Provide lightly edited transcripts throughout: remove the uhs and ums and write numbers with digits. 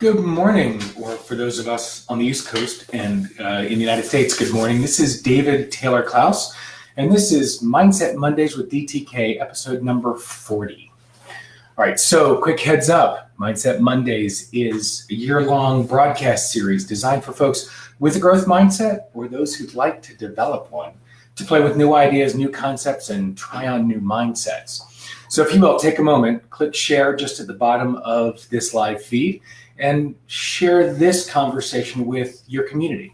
Good morning, or for those of us on the East Coast and in the United States, good morning. This is David Taylor Klaus, and this is Mindset Mondays with DTK, episode number 40. All right, so quick heads up. Mindset Mondays is a year-long broadcast series designed for folks with a growth mindset or those who'd like to develop one, to play with new ideas, new concepts, and try on new mindsets. So if you will, take a moment, click share just at the bottom of this live feed, and share this conversation with your community.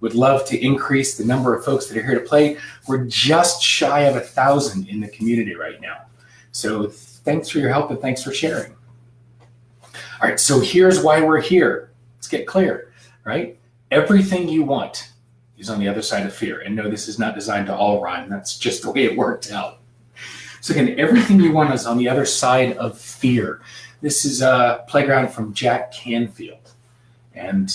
Would love to increase the number of folks that are here to play. We're just shy of 1,000 in the community right now. So thanks for your help and thanks for sharing. All right, so here's why we're here. Let's get clear, right? Everything you want is on the other side of fear. And no, this is not designed to all rhyme. That's just the way it worked out. So again, everything you want is on the other side of fear. This is a playground from Jack Canfield. And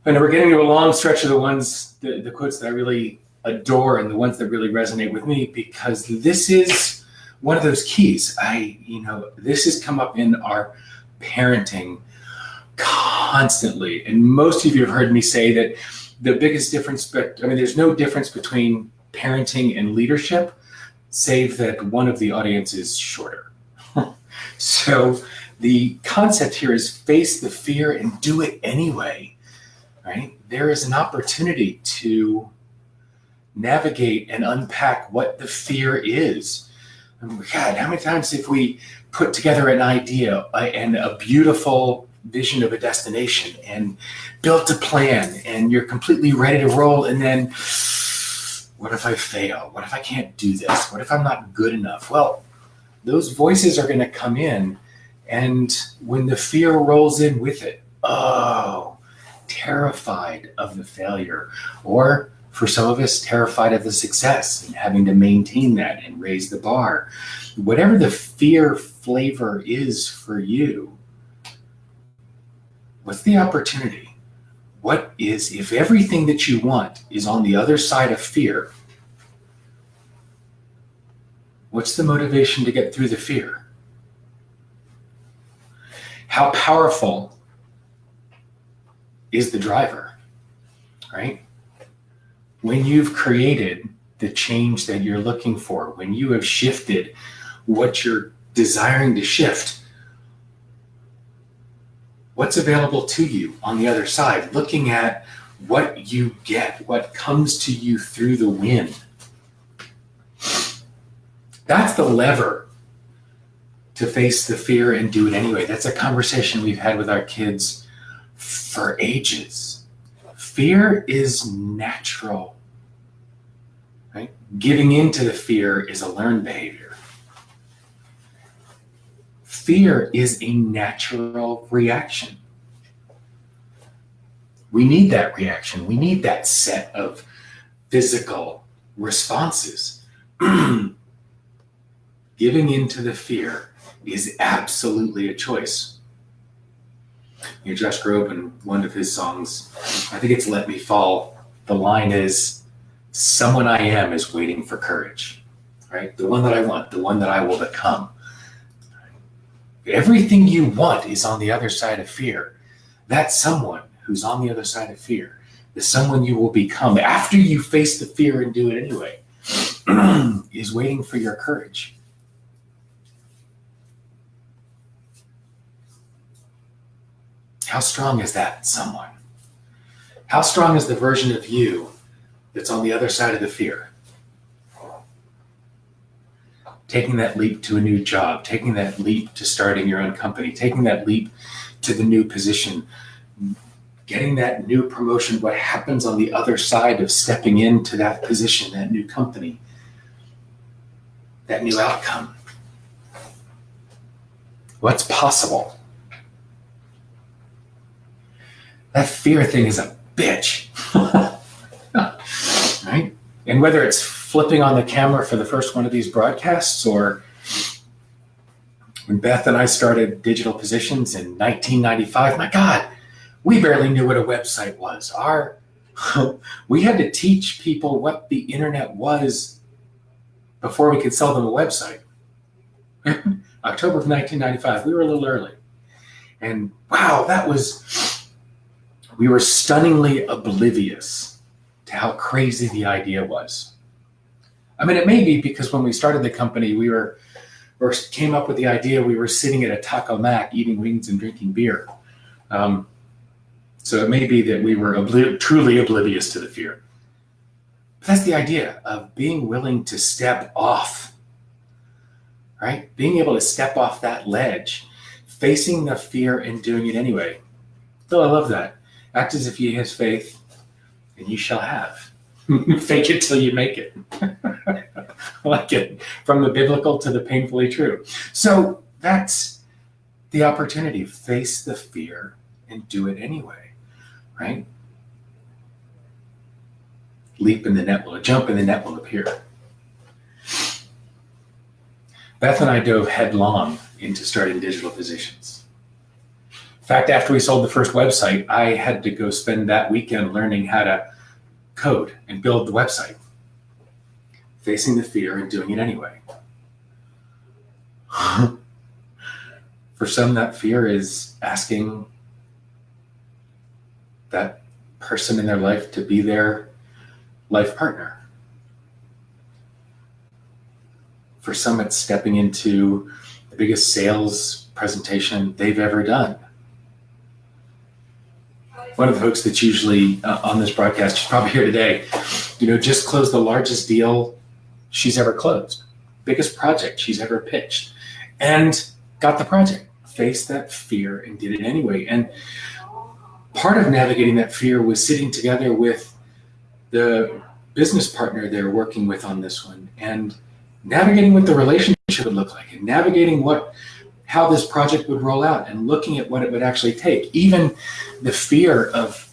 I know we're getting to a long stretch of the quotes that I really adore and the ones that really resonate with me, because this is one of those keys. This has come up in our parenting constantly. And most of you have heard me say that the biggest difference, there's no difference between parenting and leadership, save that one of the audience is shorter. So the concept here is face the fear and do it anyway, right? There is an opportunity to navigate and unpack what the fear is. God, how many times have we put together an idea and a beautiful vision of a destination and built a plan and you're completely ready to roll, and then what if I fail? What if I can't do this? What if I'm not good enough? Well, those voices are going to come in, and when the fear rolls in with it, terrified of the failure, or for some of us, terrified of the success and having to maintain that and raise the bar. Whatever the fear flavor is for you, what's the opportunity? What is, if everything that you want is on the other side of fear, what's the motivation to get through the fear? How powerful is the driver, right? When you've created the change that you're looking for, when you have shifted what you're desiring to shift, what's available to you on the other side? Looking at what you get, what comes to you through the wind. That's the lever to face the fear and do it anyway. That's a conversation we've had with our kids for ages. Fear is natural, right? Giving into the fear is a learned behavior. Fear is a natural reaction. We need that reaction. We need that set of physical responses. Giving into the fear is absolutely a choice. Josh Groban, in one of his songs, I think it's Let Me Fall, the line is, someone I am is waiting for courage, right? The one that I want, the one that I will become. Everything you want is on the other side of fear. That someone who's on the other side of fear, the someone you will become after you face the fear and do it anyway, is waiting for your courage. How strong is that someone? How strong is the version of you that's on the other side of the fear? Taking that leap to a new job, taking that leap to starting your own company, taking that leap to the new position, getting that new promotion. What happens on the other side of stepping into that position, that new company, that new outcome? What's possible? That fear thing is a bitch, right? And whether it's flipping on the camera for the first one of these broadcasts, or when Beth and I started Digital Positions in 1995, my God, we barely knew what a website was. We had to teach people what the internet was before we could sell them a website. October of 1995, we were a little early. And wow, we were stunningly oblivious to how crazy the idea was. I mean, it may be because when we started the company, or came up with the idea, we were sitting at a Taco Mac eating wings and drinking beer. So it may be that we were truly oblivious to the fear. But that's the idea of being willing to step off, right? Being able to step off that ledge, facing the fear and doing it anyway. So I love that. Act as if ye have faith, and ye shall have. Fake it till you make it. I like it. From the biblical to the painfully true. So that's the opportunity. Face the fear and do it anyway, right? Jump in the net will appear. Beth and I dove headlong into starting Digital Physicians. In fact, after we sold the first website, I had to go spend that weekend learning how to code and build the website, facing the fear and doing it anyway. For some, that fear is asking that person in their life to be their life partner. For some, it's stepping into the biggest sales presentation they've ever done. One of the folks that's usually on this broadcast, she's probably here today, just closed the largest deal she's ever closed, biggest project she's ever pitched, and got the project, faced that fear and did it anyway. And part of navigating that fear was sitting together with the business partner they're working with on this one and navigating what the relationship would look like and navigating how this project would roll out and looking at what it would actually take. Even the fear of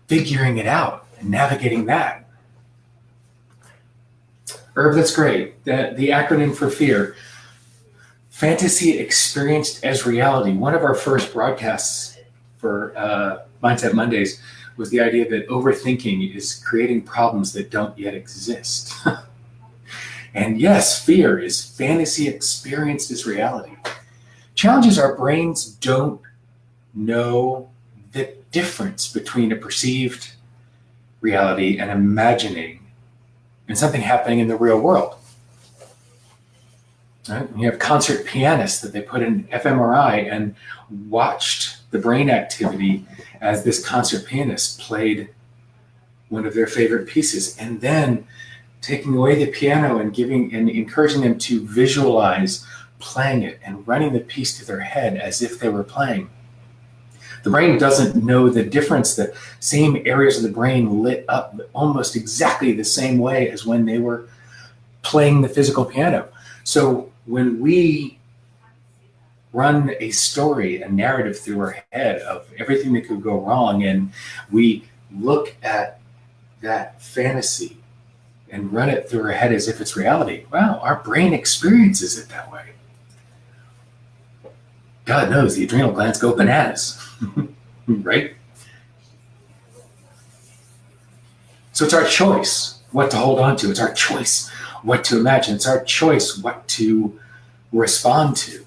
figuring it out and navigating that. Herb, that's great. The acronym for fear, fantasy experienced as reality. One of our first broadcasts for Mindset Mondays was the idea that overthinking is creating problems that don't yet exist. And yes, fear is fantasy experienced as reality. Challenge is our brains don't know the difference between a perceived reality and imagining and something happening in the real world. Right? You have concert pianists that they put in fMRI and watched the brain activity as this concert pianist played one of their favorite pieces, and then taking away the piano and encouraging them to visualize playing it and running the piece to their head as if they were playing. The brain doesn't know the difference. The same areas of the brain lit up almost exactly the same way as when they were playing the physical piano. So when we run a story, a narrative through our head of everything that could go wrong, and we look at that fantasy and run it through our head as if it's reality, wow, our brain experiences it that way. God knows the adrenal glands go bananas, right? So it's our choice what to hold on to. It's our choice what to imagine. It's our choice what to respond to.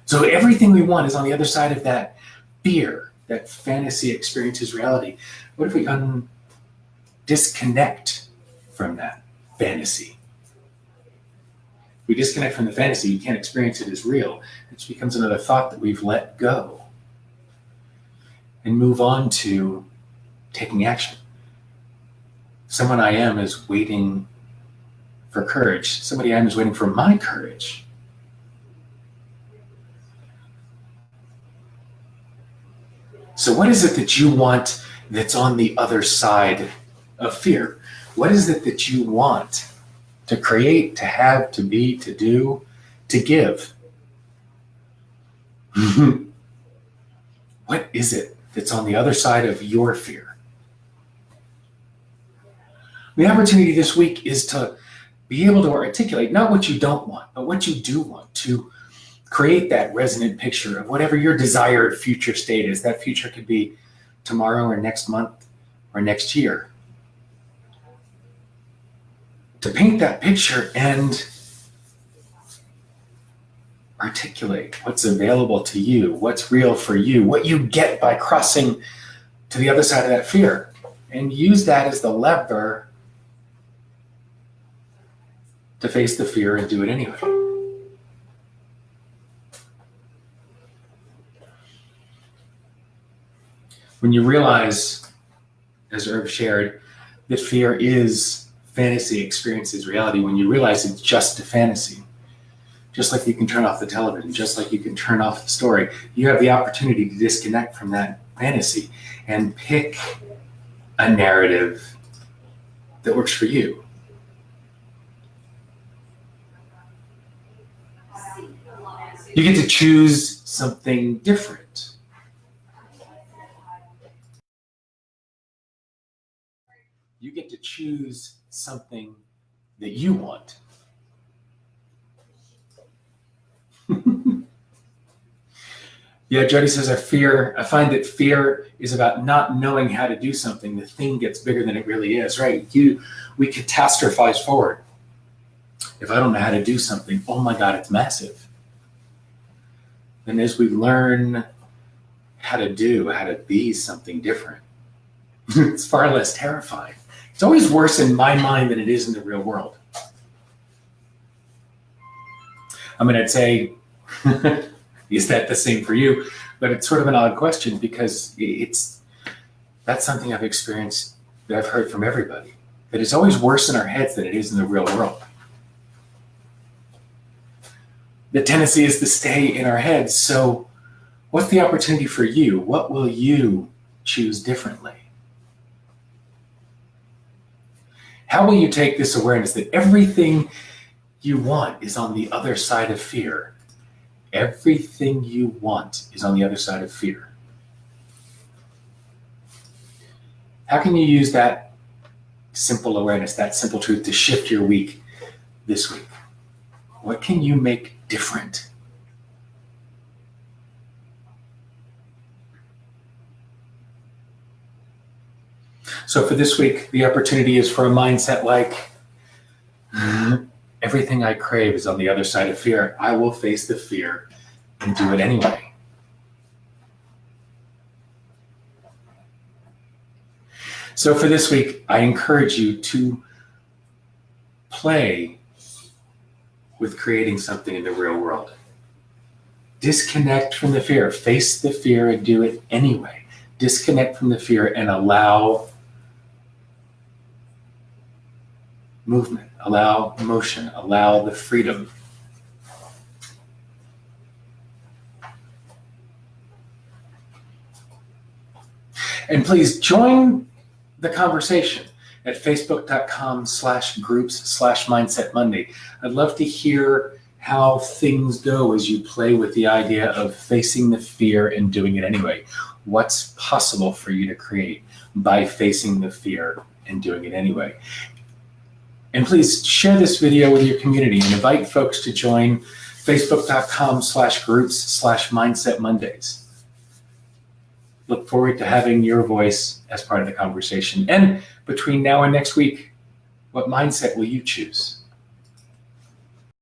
So everything we want is on the other side of that fear, that fantasy experiences reality. What if we disconnect from that fantasy? If we disconnect from the fantasy, you can't experience it as real. It just becomes another thought that we've let go and move on to taking action. Someone I am is waiting for courage. Somebody I am is waiting for my courage. So what is it that you want that's on the other side of fear? What is it that you want to create, to have, to be, to do, to give? What is it that's on the other side of your fear? The opportunity this week is to be able to articulate not what you don't want, but what you do want, to create that resonant picture of whatever your desired future state is. That future could be tomorrow or next month or next year. To paint that picture and articulate what's available to you, what's real for you, what you get by crossing to the other side of that fear, and use that as the lever to face the fear and do it anyway. When you realize, as Herb shared, that fear is fantasy, experience is reality, when you realize it's just a fantasy, just like you can turn off the television, just like you can turn off the story, you have the opportunity to disconnect from that fantasy and pick a narrative that works for you. You get to choose something different. You get to choose something that you want. Yeah, Jody says, I find that fear is about not knowing how to do something. The thing gets bigger than it really is, right? We catastrophize forward. If I don't know how to do something, oh my God, it's massive. And as we learn how to be something different, it's far less terrifying. It's always worse in my mind than it is in the real world. I mean, I'd say, is that the same for you? But it's sort of an odd question because that's something I've experienced, that I've heard from everybody, that it's always worse in our heads than it is in the real world. The tendency is to stay in our heads. So what's the opportunity for you? What will you choose differently? How will you take this awareness that everything you want is on the other side of fear? Everything you want is on the other side of fear. How can you use that simple awareness, that simple truth to shift your week this week? What can you make different? So for this week, the opportunity is for a mindset like, everything I crave is on the other side of fear. I will face the fear and do it anyway. So for this week, I encourage you to play with creating something in the real world. Disconnect from the fear. Face the fear and do it anyway. Disconnect from the fear and allow movement, allow motion, allow the freedom. And please join the conversation at facebook.com/groups/Mindset Monday. I'd love to hear how things go as you play with the idea of facing the fear and doing it anyway. What's possible for you to create by facing the fear and doing it anyway? And please share this video with your community and invite folks to join facebook.com/groups/Mindset Mondays. Look forward to having your voice as part of the conversation. And between now and next week, what mindset will you choose?